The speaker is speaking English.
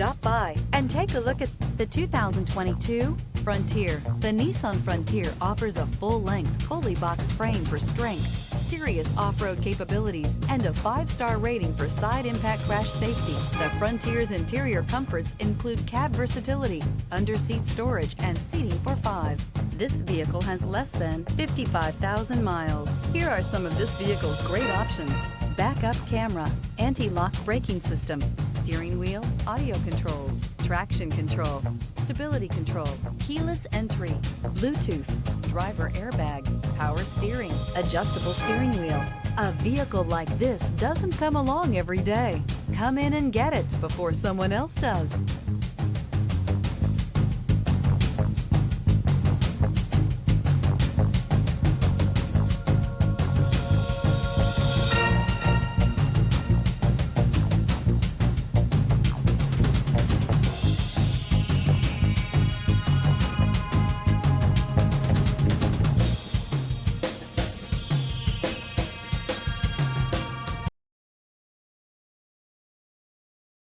Stop by and take a look at the 2022 Frontier. The Nissan Frontier offers a full-length, fully boxed frame for strength, serious off-road capabilities, and a 5-star rating for side impact crash safety. The Frontier's interior comforts include cab versatility, under-seat storage, and seating for 5. This vehicle has less than 55,000 miles. Here are some of this vehicle's great options: backup camera, anti-lock braking system, steering wheel audio controls, traction control, stability control, keyless entry, Bluetooth, driver airbag, power steering, adjustable steering wheel. A vehicle like this doesn't come along every day. Come in and get it before someone else does.